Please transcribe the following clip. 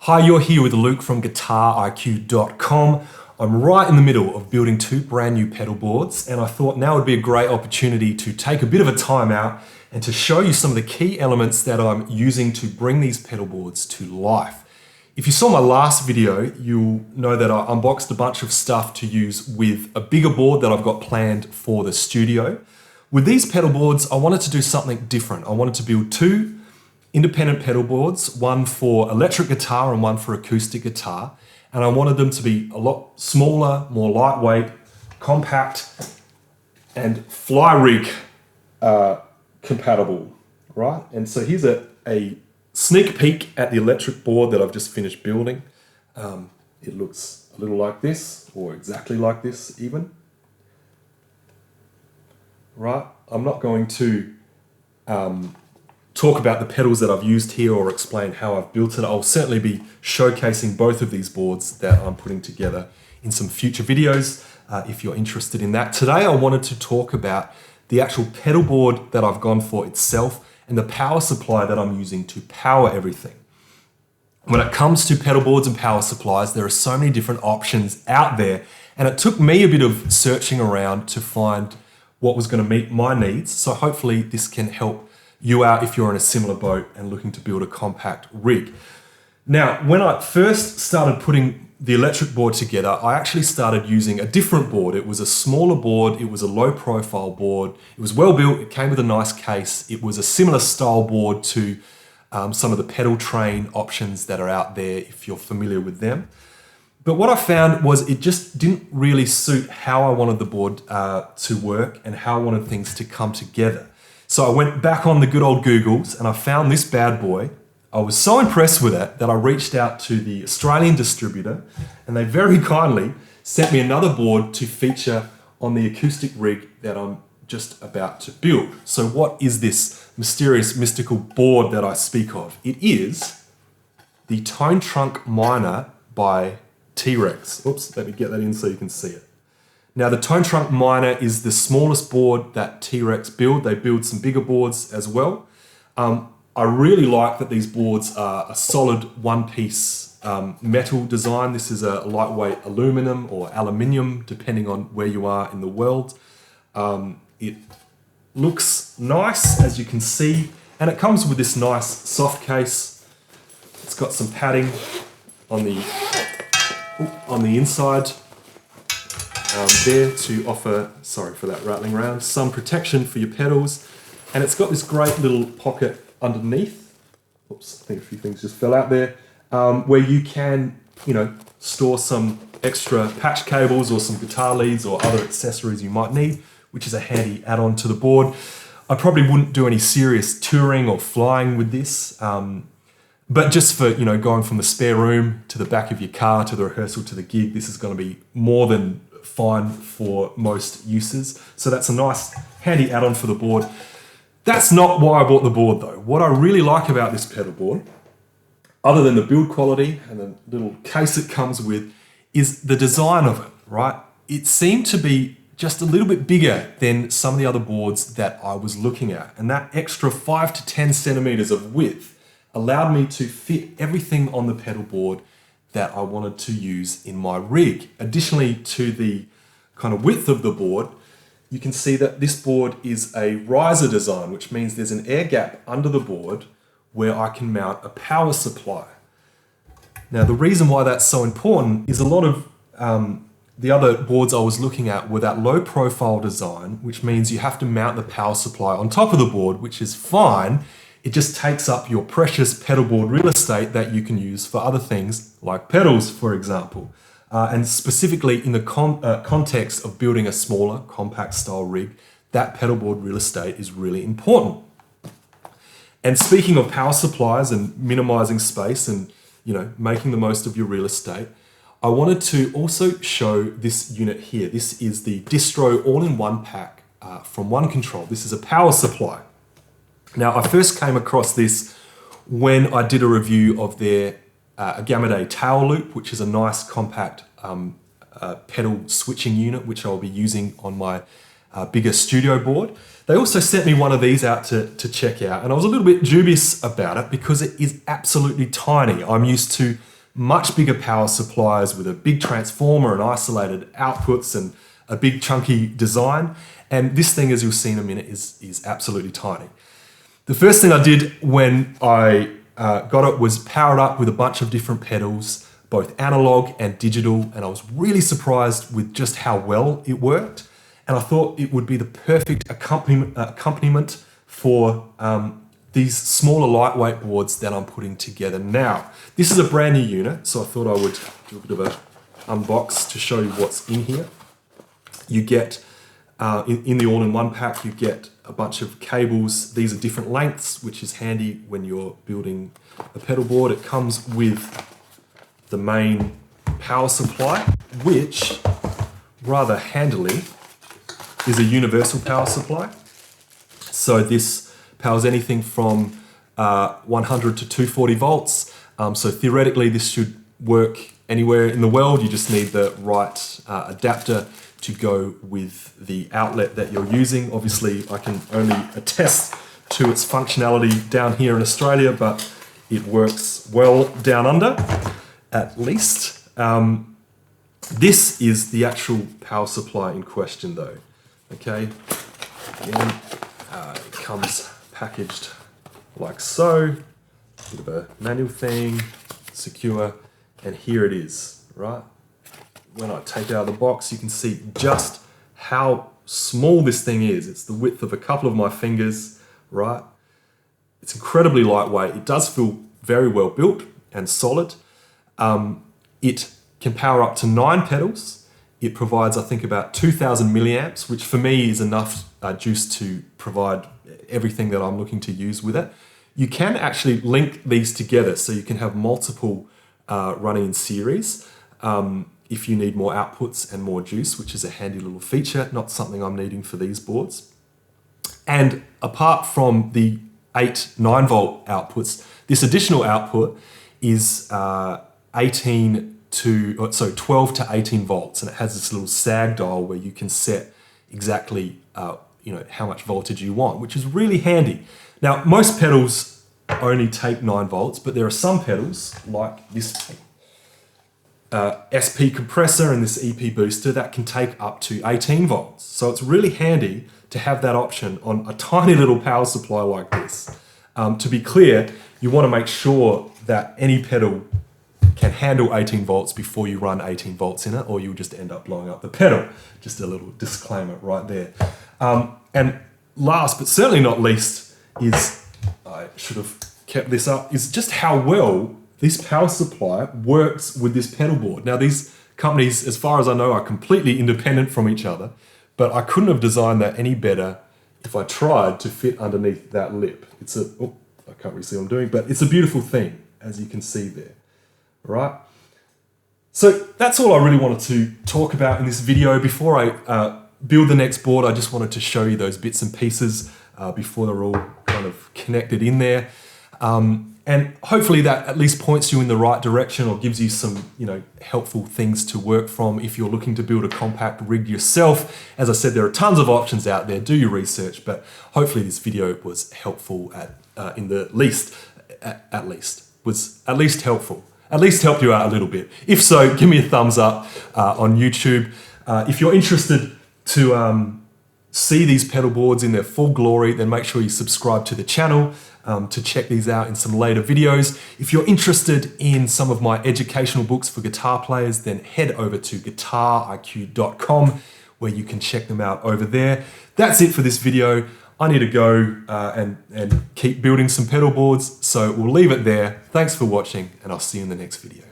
Hi, you're here with Luke from GuitarIQ.com. I'm right in the middle of building two brand new pedal boards, and I thought now would be a great opportunity to take a bit of a time out and to show you some of the key elements that I'm using to bring these pedal boards to life. If you saw my last video, you'll know that I unboxed a bunch of stuff to use with a bigger board that I've got planned for the studio. With these pedal boards, I wanted to do something different. I wanted to build two independent pedal boards, one for electric guitar and one for acoustic guitar. And I wanted them to be a lot smaller, more lightweight, compact, and fly rig compatible, right? And so here's a sneak peek at the electric board that I've just finished building. It looks a little like this, or exactly like this even. Right, I'm not going to talk about the pedals that I've used here or explain how I've built it. I'll certainly be showcasing both of these boards that I'm putting together in some future videos if you're interested in that. Today I wanted to talk about the actual pedal board that I've gone for itself and the power supply that I'm using to power everything. When it comes to pedal boards and power supplies, there are so many different options out there, and it took me a bit of searching around to find what was going to meet my needs. So hopefully this can help you out if you're in a similar boat and looking to build a compact rig. Now, when I first started putting the electric board together, I actually started using a different board. It was a smaller board, it was a low profile board, it was well built, it came with a nice case, it was a similar style board to some of the pedal train options that are out there if you're familiar with them. But what I found was it just didn't really suit how I wanted the board to work and how I wanted things to come together. So I went back on the good old Googles and I found this bad boy. I was so impressed with it that I reached out to the Australian distributor, and they very kindly sent me another board to feature on the acoustic rig that I'm just about to build. So what is this mysterious, mystical board that I speak of? It is the ToneTrunk Minor by T-Rex. Oops, let me get that in so you can see it. Now, the ToneTrunk Minor is the smallest board that T-Rex build. They build some bigger boards as well. I really like that these boards are a solid one-piece metal design. This is a lightweight aluminum or aluminium, depending on where you are in the world. It looks nice, as you can see, and it comes with this nice soft case. It's got some padding on the inside. There to offer, sorry for that rattling around, some protection for your pedals. And it's got this great little pocket underneath. Oops, I think a few things just fell out there. Where you can, store some extra patch cables or some guitar leads or other accessories you might need, which is a handy add-on to the board. I probably wouldn't do any serious touring or flying with this. But just for, going from the spare room to the back of your car, to the rehearsal, to the gig, this is going to be more than fine for most uses. So that's a nice handy add-on for the board. That's not why I bought the board though. What I really like about this pedal board, other than the build quality and the little case it comes with, is the design of it, right? It seemed to be just a little bit bigger than some of the other boards that I was looking at. And that extra 5 to 10 centimeters of width allowed me to fit everything on the pedal board that I wanted to use in my rig. Additionally to the kind of width of the board, you can see that this board is a riser design, which means there's an air gap under the board where I can mount a power supply. Now, the reason why that's so important is a lot of the other boards I was looking at were that low profile design, which means you have to mount the power supply on top of the board, which is fine. It just takes up your precious pedal board real estate that you can use for other things like pedals, for example. And specifically in the context of building a smaller, compact style rig, that pedal board real estate is really important. And speaking of power supplies and minimizing space and making the most of your real estate, I wanted to also show this unit here. This is the Distro all-in-one pack from One Control. This is a power supply. Now, I first came across this when I did a review of their Gamma Day tail loop, which is a nice compact pedal switching unit, which I'll be using on my bigger studio board. They also sent me one of these out to check out, and I was a little bit dubious about it because it is absolutely tiny. I'm used to much bigger power supplies with a big transformer and isolated outputs and a big chunky design. And this thing, as you'll see in a minute, is absolutely tiny. The first thing I did when I got it was power it up with a bunch of different pedals, both analog and digital, and I was really surprised with just how well it worked. And I thought it would be the perfect accompaniment for these smaller lightweight boards that I'm putting together now. This is a brand new unit, so I thought I would do a bit of an unbox to show you what's in here. You get, in the all-in-one pack, you get a bunch of cables. These are different lengths, which is handy when you're building a pedal board. It comes with the main power supply, which rather handily is a universal power supply. So this powers anything from 100 to 240 volts. So theoretically this should work anywhere in the world. You just need the right adapter to go with the outlet that you're using. Obviously I can only attest to its functionality down here in Australia, but it works well down under, at least. This is the actual power supply in question though. Okay, again, it comes packaged like so, bit of a manual thing, secure, and here it is, right? When I take it out of the box, you can see just how small this thing is. It's the width of a couple of my fingers, right? It's incredibly lightweight. It does feel very well built and solid. It can power up to 9 pedals. It provides, I think, about 2,000 milliamps, which for me is enough juice to provide everything that I'm looking to use with it. You can actually link these together, so you can have multiple running in series if you need more outputs and more juice, which is a handy little feature, not something I'm needing for these boards. And apart from the 8-9 volt outputs, this additional output is 12 to 18 volts, and it has this little sag dial where you can set exactly how much voltage you want, which is really handy. Now, most pedals only take 9 volts, but there are some pedals like this SP compressor and this EP booster that can take up to 18 volts. So it's really handy to have that option on a tiny little power supply like this. To be clear, you want to make sure that any pedal can handle 18 volts before you run 18 volts in it, or you'll just end up blowing up the pedal. Just a little disclaimer right there. And last but certainly not least is, I should have kept this up, is just how well this power supply works with this pedal board. Now these companies, as far as I know, are completely independent from each other, but I couldn't have designed that any better if I tried to fit underneath that lip. It's a, oh, I can't really see what I'm doing, but it's a beautiful thing, as you can see there. Right, so that's all I really wanted to talk about in this video. Before I build the next board, I just wanted to show you those bits and pieces before they're all kind of connected in there. And hopefully that at least points you in the right direction or gives you some, helpful things to work from if you're looking to build a compact rig yourself. As I said, there are tons of options out there. Do your research, but hopefully this video was helpful was at least helpful. At least helped you out a little bit. If so, give me a thumbs up on YouTube. If you're interested to see these pedal boards in their full glory, then make sure you subscribe to the channel to check these out in some later videos. If you're interested in some of my educational books for guitar players, then head over to guitariq.com where you can check them out over there. That's it for this video. I need to go and keep building some pedal boards, so we'll leave it there. Thanks for watching, and I'll see you in the next video.